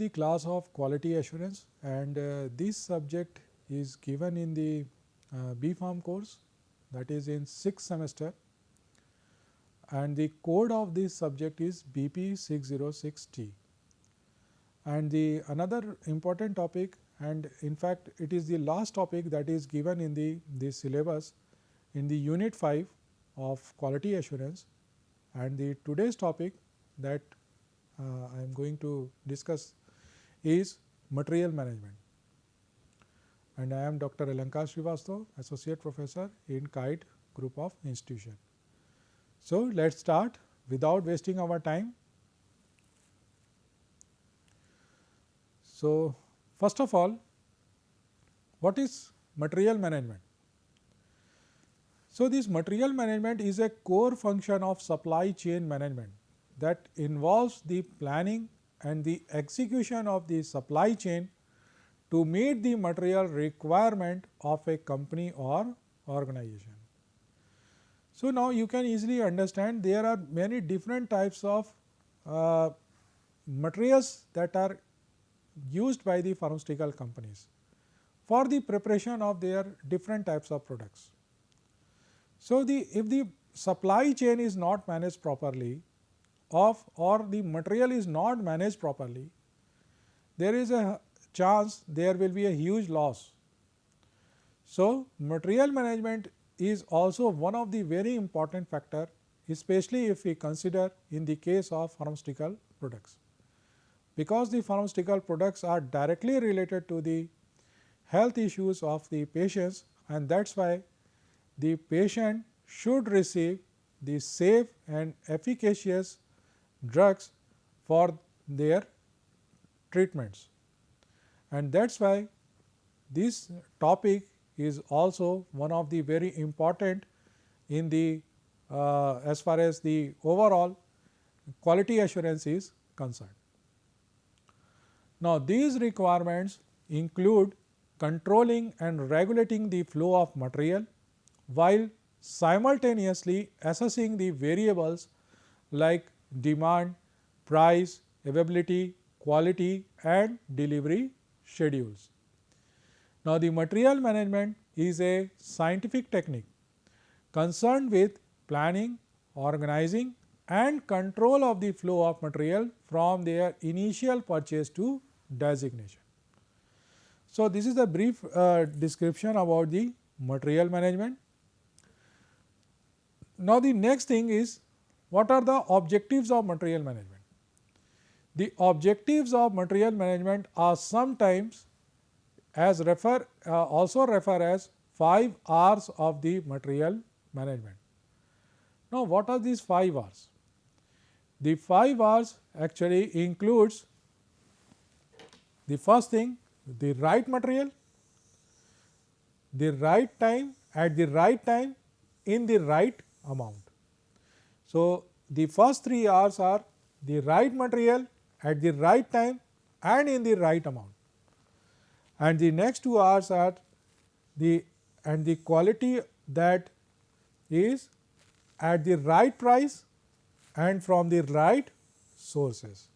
the class of quality assurance, and this subject is given in the B.Pharm course, that is in 6th semester, and the code of this subject is BP606T. And the another important topic, and in fact it is the last topic that is given in the syllabus in the unit 5 of quality assurance, and the today's topic that I am going to discuss is material management. And I am Dr. Alankar Srivastava, Associate Professor in KITE group of institution. So, let us start without wasting our time. So, first of all, what is material management? So, this material management is a core function of supply chain management that involves the planning and the execution of the supply chain to meet the material requirement of a company or organization. So, now you can easily understand there are many different types of materials that are used by the pharmaceutical companies for the preparation of their different types of products. So, if the supply chain is not managed properly or the material is not managed properly, there is a chance there will be a huge loss. So, material management is also one of the very important factor, especially if we consider in the case of pharmaceutical products, because the pharmaceutical products are directly related to the health issues of the patients, and that is why the patient should receive the safe and efficacious drugs for their treatments. And that is why this topic is also one of the very important in the as far as the overall quality assurance is concerned. Now, these requirements include controlling and regulating the flow of material while simultaneously assessing the variables like demand, price, availability, quality and delivery schedules. Now, the material management is a scientific technique concerned with planning, organizing and control of the flow of material from their initial purchase to designation. So, this is a brief description about the material management. Now, the next thing is, what are the objectives of material management? The objectives of material management are sometimes as also refer as 5 R's of the material management. Now, what are these 5 R's? The 5 R's actually includes the first thing, the right material, the right time, at the right time, in the right amount. So, the first 3 R's are the right material, at the right time and in the right amount, and the next 2 R's are the quality that is at the right price and from the right sources.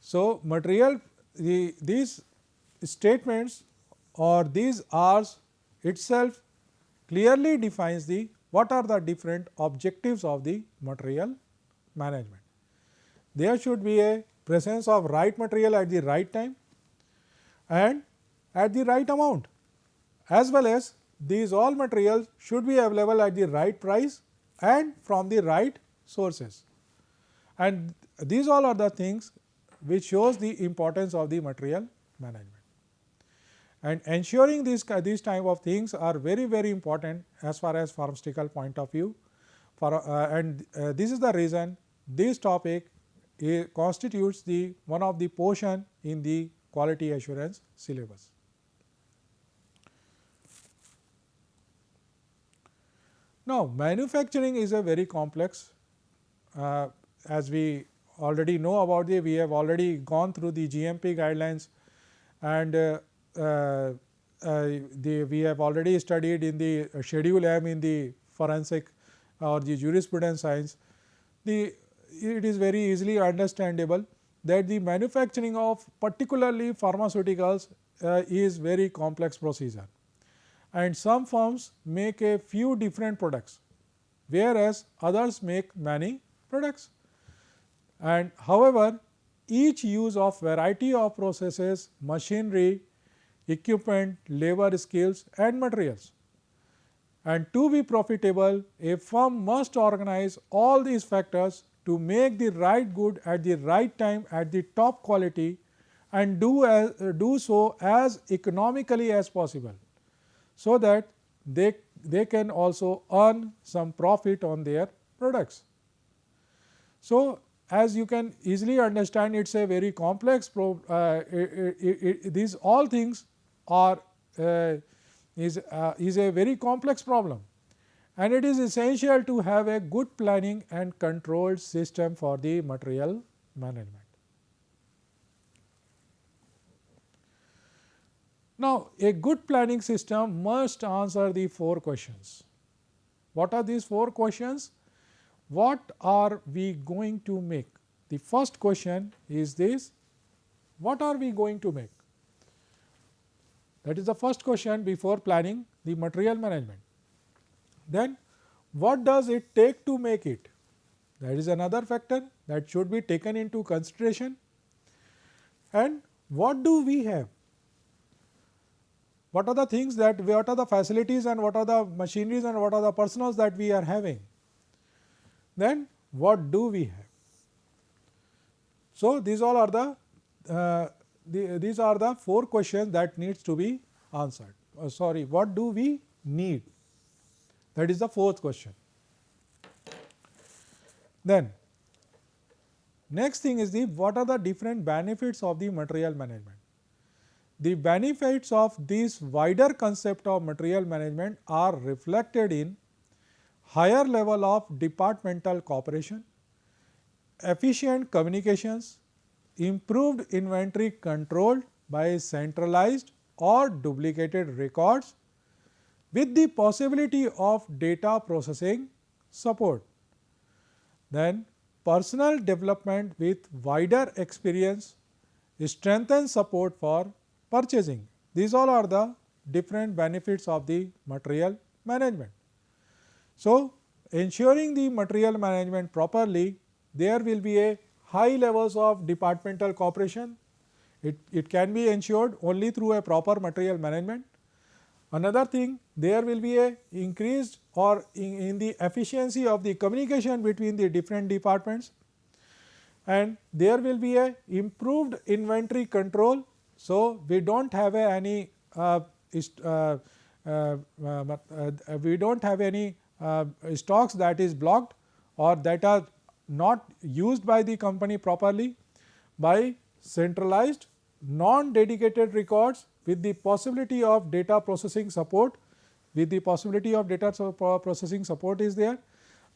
So, material these statements or these R's itself clearly defines the what are the different objectives of the material management. There should be a presence of right material at the right time and at the right amount, as well as these all materials should be available at the right price and from the right sources. And these all are the things which shows the importance of the material management. And ensuring these type of things are very important as far as pharmaceutical point of view. This is the reason this topic constitutes the one of the portion in the quality assurance syllabus. Now, manufacturing is a very complex, as we already know about we have already gone through the GMP guidelines, and we have already studied in the schedule M in the forensic or the jurisprudence science. It is very easily understandable that the manufacturing of particularly pharmaceuticals is very complex procedure, and some firms make a few different products, whereas others make many products. And however, each use of variety of processes, machinery, equipment, labor skills and materials. And to be profitable, a firm must organize all these factors to make the right good at the right time at the top quality, and do so as economically as possible, so that they can also earn some profit on their products. So, as you can easily understand, it is a very complex these all things are is a very complex problem, and it is essential to have a good planning and controlled system for the material management. Now, a good planning system must answer the 4 questions. What are these 4 questions? What are we going to make? The first question is this: what are we going to make? That is the first question before planning the material management. Then, what does it take to make it? That is another factor that should be taken into consideration. And what do we have? What are the things that, what are the facilities and what are the machineries and what are the personals that we are having? Then, what do we have? So, these all are these are the 4 questions that needs to be answered. Sorry, what do we need? That is the 4th question. Then, next thing is the what are the different benefits of the material management? The benefits of this wider concept of material management are reflected in higher level of departmental cooperation, efficient communications, improved inventory control by centralized or duplicated records with the possibility of data processing support. Then, personal development with wider experience, strengthen support for purchasing. These all are the different benefits of the material management. So, ensuring the material management properly, there will be a high levels of departmental cooperation. It can be ensured only through a proper material management. Another thing, there will be a increased or in the efficiency of the communication between the different departments, and there will be a improved inventory control. So, we do not have any stocks that is blocked or that are not used by the company properly. By centralized non-dedicated records with the possibility of data processing support, is there.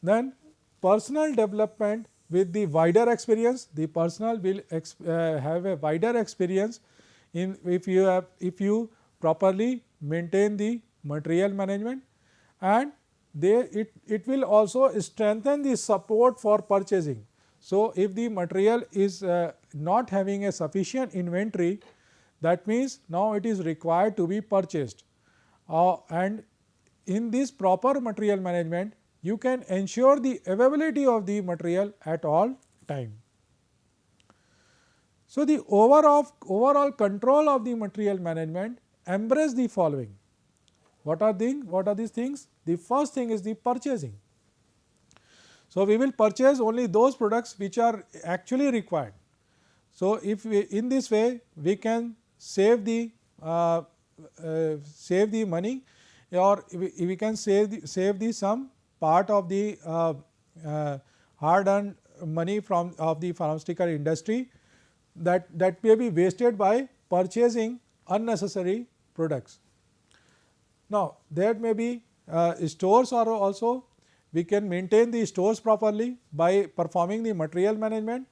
Then, personal development with the wider experience, the personal will have a wider experience in if you properly maintain the material management, and it will also strengthen the support for purchasing. So, if the material is not having a sufficient inventory, that means now it is required to be purchased, and in this proper material management you can ensure the availability of the material at all time. So, the overall control of the material management embrace the following. What are these things? The first thing is the purchasing. So, we will purchase only those products which are actually required. So, if we in this way we can save the money, or we can save the some part of the hard earned money of the pharmaceutical industry that may be wasted by purchasing unnecessary products. Now, there may be stores are also, we can maintain the stores properly by performing the material management.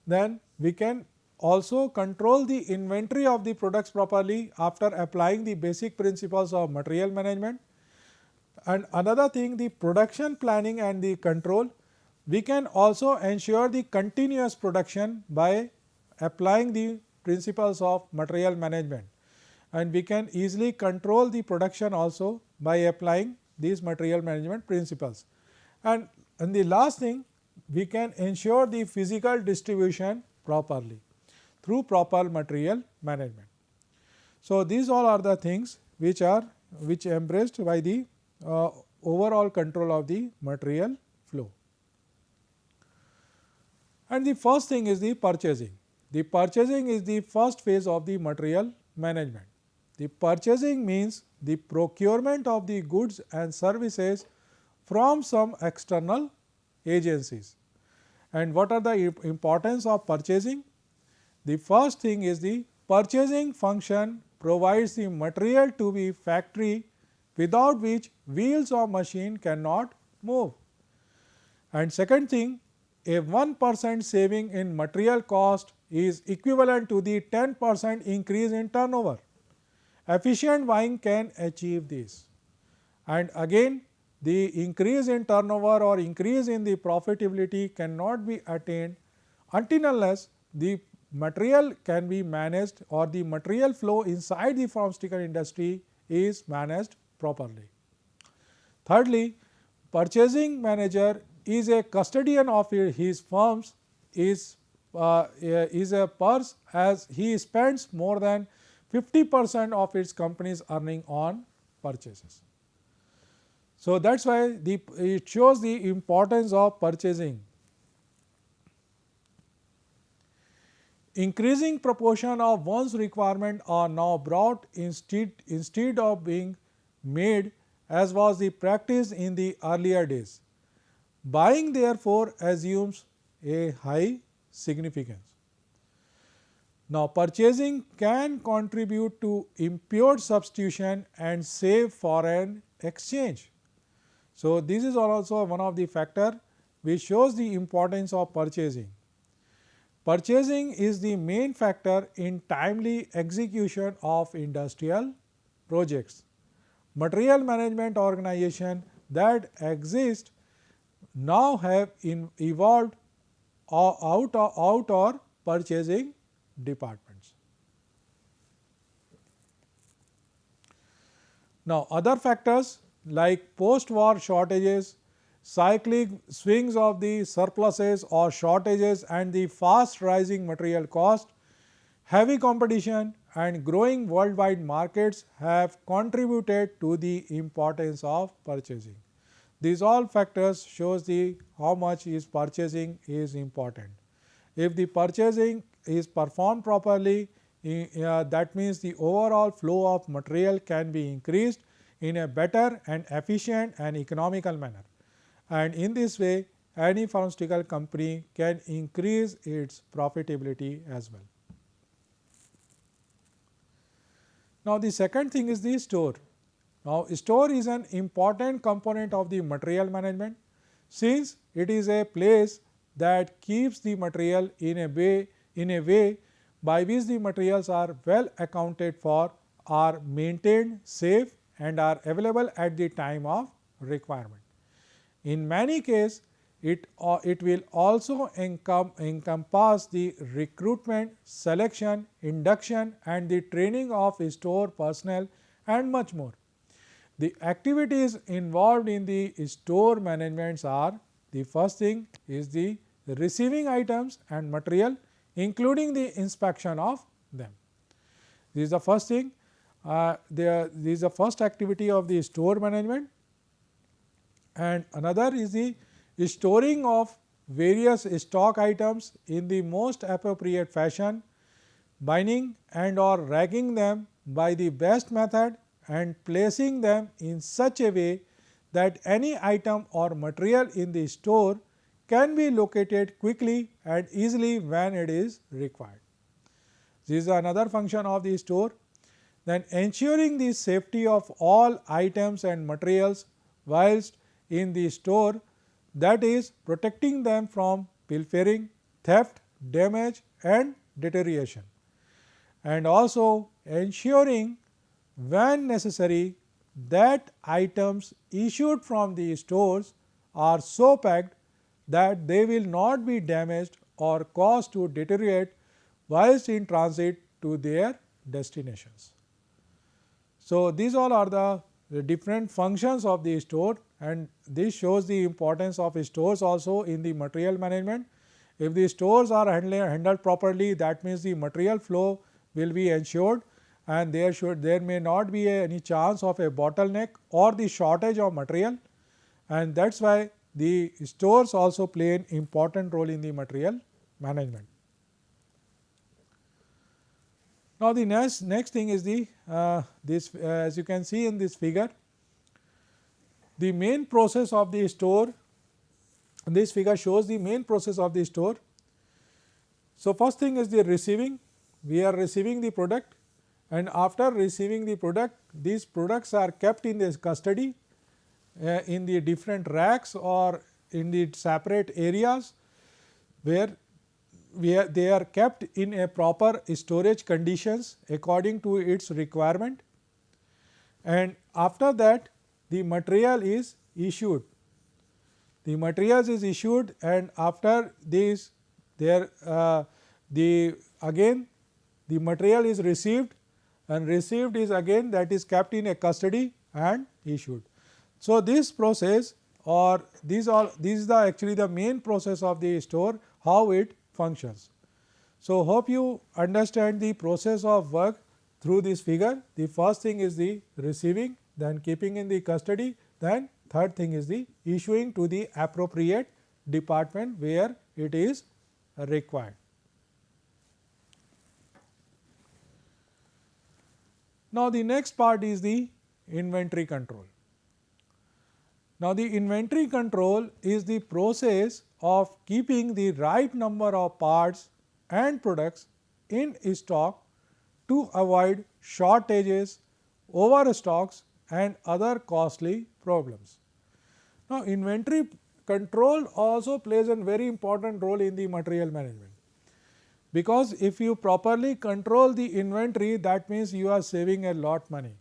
Then we can also control the inventory of the products properly after applying the basic principles of material management. And another thing, the production planning and the control, we can also ensure the continuous production by applying the principles of material management, and we can easily control the production also by applying these material management principles. And the last thing, we can ensure the physical distribution properly through proper material management. So, these all are the things which are embraced by the overall control of the material flow. And the first thing is the purchasing. The purchasing is the first phase of the material management. The purchasing means the procurement of the goods and services from some external agencies. And what are the importance of purchasing? The first thing is the purchasing function provides the material to the factory without which wheels of machine cannot move. And second thing, a 1% saving in material cost is equivalent to the 10% increase in turnover. Efficient buying can achieve this. And again, the increase in turnover or increase in the profitability cannot be attained until unless the material can be managed or the material flow inside the pharmaceutical industry is managed properly. Thirdly, purchasing manager is a custodian of his firms, is a purse, as he spends more than 50% of its company's earning on purchases. So, that is why it shows the importance of purchasing. Increasing proportion of one's requirement are now brought instead of being made, as was the practice in the earlier days. Buying therefore assumes a high significance. Now, purchasing can contribute to import substitution and save foreign exchange. So, this is also one of the factor which shows the importance of purchasing. Purchasing is the main factor in timely execution of industrial projects. Material management organization that exist now have evolved out or purchasing departments. Now, other factors like post-war shortages, cyclic swings of the surpluses or shortages and the fast rising material cost, heavy competition and growing worldwide markets have contributed to the importance of purchasing. These all factors shows the how much is purchasing is important. If the purchasing is performed properly, that means the overall flow of material can be increased in a better and efficient and economical manner. And in this way, any pharmaceutical company can increase its profitability as well. Now, the second thing is the store. Now, store is an important component of the material management, since it is a place that keeps the material in a way by which the materials are well accounted for, are maintained safe and are available at the time of requirement. In many cases, it will also encompass the recruitment, selection, induction and the training of store personnel and much more. The activities involved in the store management are: the first thing is the receiving items and material, including the inspection of them. This is the first thing. This is the first activity of the store management, and another is the storing of various stock items in the most appropriate fashion, binding and or racking them by the best method and placing them in such a way that any item or material in the store can be located quickly and easily when it is required. This is another function of the store. Then ensuring the safety of all items and materials whilst in the store, that is protecting them from pilfering, theft, damage and deterioration, and also ensuring when necessary that items issued from the stores are so packed that they will not be damaged or caused to deteriorate whilst in transit to their destinations. So, these all are the different functions of the store, and this shows the importance of stores also in the material management. If the stores are handled properly, that means the material flow will be ensured, and there may not be any chance of a bottleneck or the shortage of material, and that is why the stores also play an important role in the material management. Now, the next thing is the as you can see in this figure, the main process of the store. This figure shows the main process of the store. So, first thing is the receiving. We are receiving the product, and after receiving the product, these products are kept in this custody in the different racks or in the separate areas where they are kept in a proper storage conditions according to its requirement, and after that the material is issued. The materials is issued, and after this again the material is received, and received is again that is kept in a custody and issued. So, this process or these is actually the main process of the store, how it functions. So, hope you understand the process of work through this figure. The first thing is the receiving, then keeping in the custody, then third thing is the issuing to the appropriate department where it is required. Now, the next part is the inventory control. Now, the inventory control is the process of keeping the right number of parts and products in stock to avoid shortages, overstocks and other costly problems. Now, inventory control also plays a very important role in the material management, because if you properly control the inventory, that means you are saving a lot money,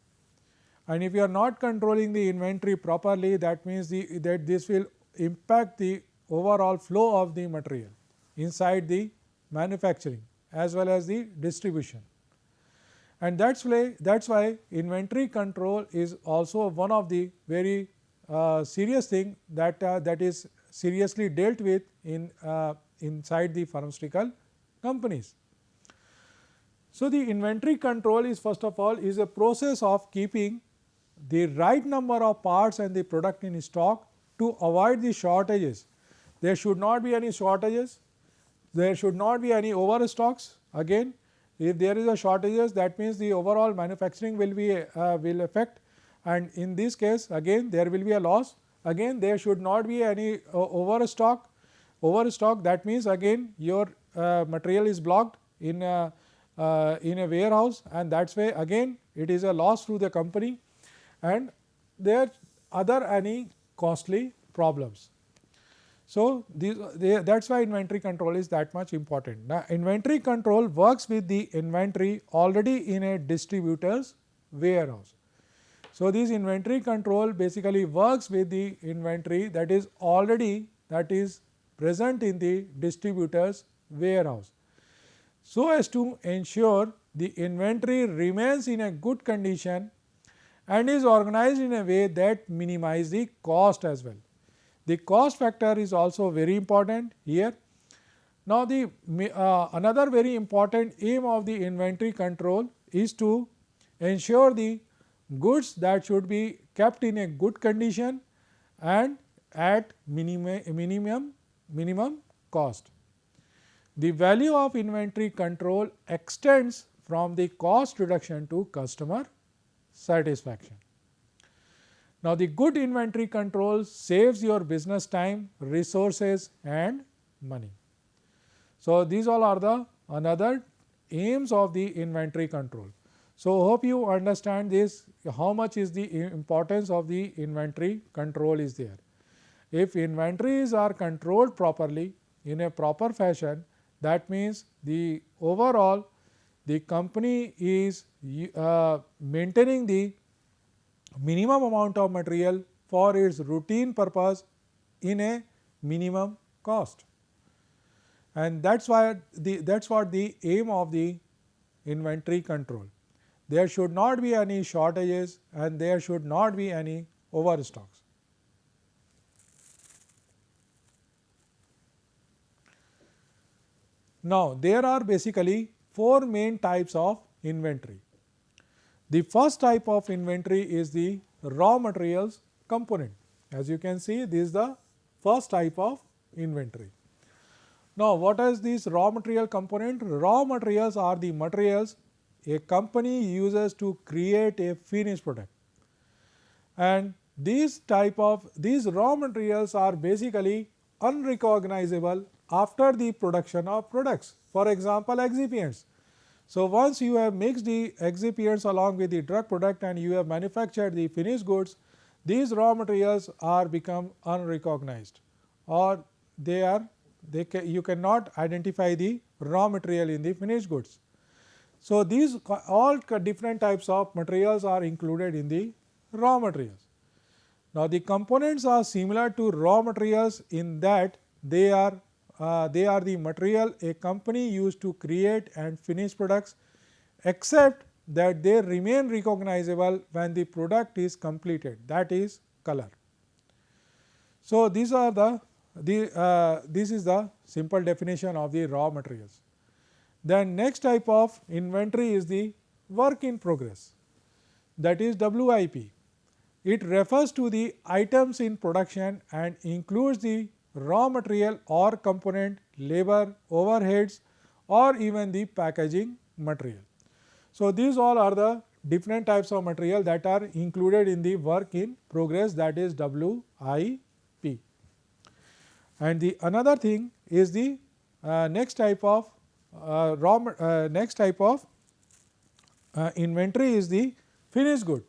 and if you are not controlling the inventory properly, that means that this will impact the overall flow of the material inside the manufacturing as well as the distribution. And that is why inventory control is also one of the very serious thing that is seriously dealt with in inside the pharmaceutical companies. So, the inventory control is first of all is a process of keeping the right number of parts and the product in stock to avoid the shortages. There should not be any shortages, there should not be any overstocks. Again, if there is a shortages, that means the overall manufacturing will be will affect, and in this case again there will be a loss. Again, there should not be any overstock. That means again your material is blocked in a warehouse, and that is why again it is a loss to the company, and there other any costly problems. So, that is why inventory control is that much important. Now, inventory control works with the inventory already in a distributor's warehouse. So, this inventory control basically works with the inventory that is already present in the distributor's warehouse, so as to ensure the inventory remains in a good condition and is organized in a way that minimize the cost as well. The cost factor is also very important here. Now, the another very important aim of the inventory control is to ensure the goods that should be kept in a good condition and at minimum cost. The value of inventory control extends from the cost reduction to customer satisfaction. Now, the good inventory control saves your business time, resources and money. So, these all are the another aims of the inventory control. So, hope you understand this, how much is the importance of the inventory control is there. If inventories are controlled properly in a proper fashion, that means the overall the company is maintaining the minimum amount of material for its routine purpose in a minimum cost. and that is why that is what the aim of the inventory control. There should not be any shortages and there should not be any overstocks. Now, there are basically 4 main types of inventory. The first type of inventory is the raw materials component. As you can see, this is the first type of inventory. Now, what is this raw material component? Raw materials are the materials a company uses to create a finished product, and these raw materials are basically unrecognizable after the production of products. For example, excipients. So, once you have mixed the excipients along with the drug product and you have manufactured the finished goods, these raw materials are become unrecognized, or you cannot identify the raw material in the finished goods. So, these all different types of materials are included in the raw materials. Now, the components are similar to raw materials in that they are the material a company used to create and finish products, except that they remain recognizable when the product is completed, that is color. So, these are this is the simple definition of the raw materials. Then next type of inventory is the work in progress, that is WIP. It refers to the items in production and includes the raw material or component, labor, overheads, or even the packaging material. So, these all are the different types of material that are included in the work in progress, that is WIP. And the another thing is the next type of inventory is the finished good.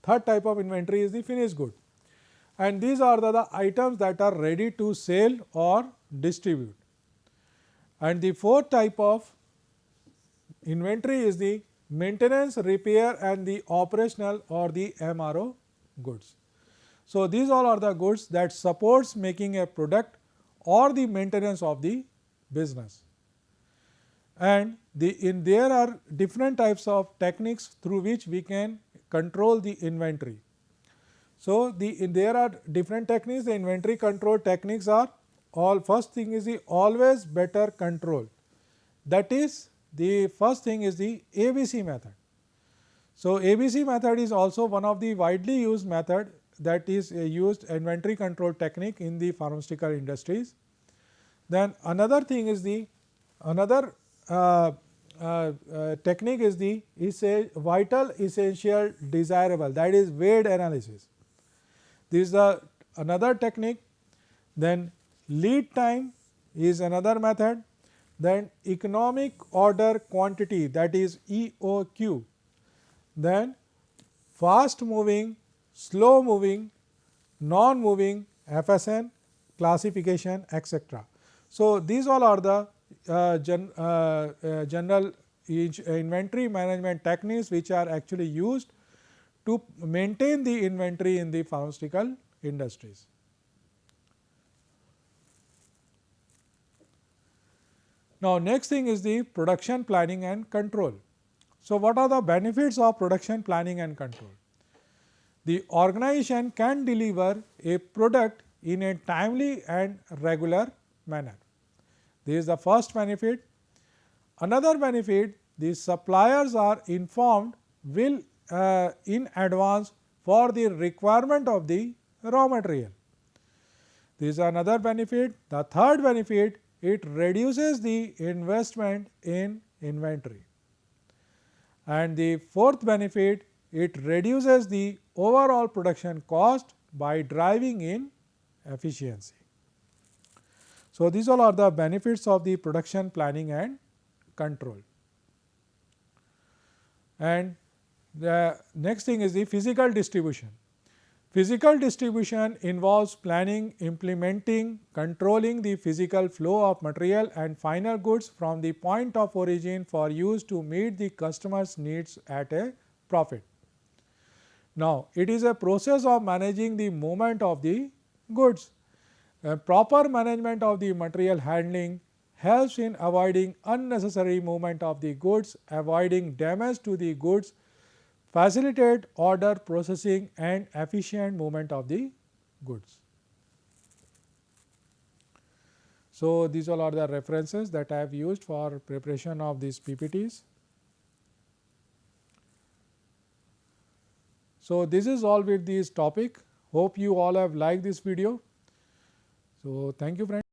Third type of inventory is the finished good, and these are the items that are ready to sell or distribute. And the fourth type of inventory is the maintenance, repair and the operational or the MRO goods. So, these all are the goods that supports making a product or the maintenance of the business. And there are different types of techniques through which we can control the inventory. So, there are different techniques. The inventory control techniques are first thing is the always better control, that is the first thing is the ABC method. So, ABC method is also one of the widely used method that is used inventory control technique in the pharmaceutical industries. Then another thing is the technique is the vital, essential, desirable, that is weight analysis. This is another technique. Then lead time is another method. Then economic order quantity, that is EOQ. Then fast moving, slow moving, non moving, FSN, classification, etc. So, these all are the general inventory management techniques which are actually used to maintain the inventory in the pharmaceutical industries. Now, next thing is the production planning and control. So, what are the benefits of production planning and control? The organization can deliver a product in a timely and regular manner. This is the first benefit. Another benefit, the suppliers are informed in advance for the requirement of the raw material. This is another benefit. The third benefit, it reduces the investment in inventory. And the fourth benefit, it reduces the overall production cost by driving in efficiency. So, these all are the benefits of the production planning and control. And the next thing is the physical distribution. Physical distribution involves planning, implementing, controlling the physical flow of material and final goods from the point of origin for use to meet the customer's needs at a profit. Now, it is a process of managing the movement of the goods. Proper management of the material handling, helps in avoiding unnecessary movement of the goods, avoiding damage to the goods, facilitate order processing and efficient movement of the goods. So, these all are the references that I have used for preparation of these PPTs. So, this is all with this topic. Hope you all have liked this video. So, thank you friends.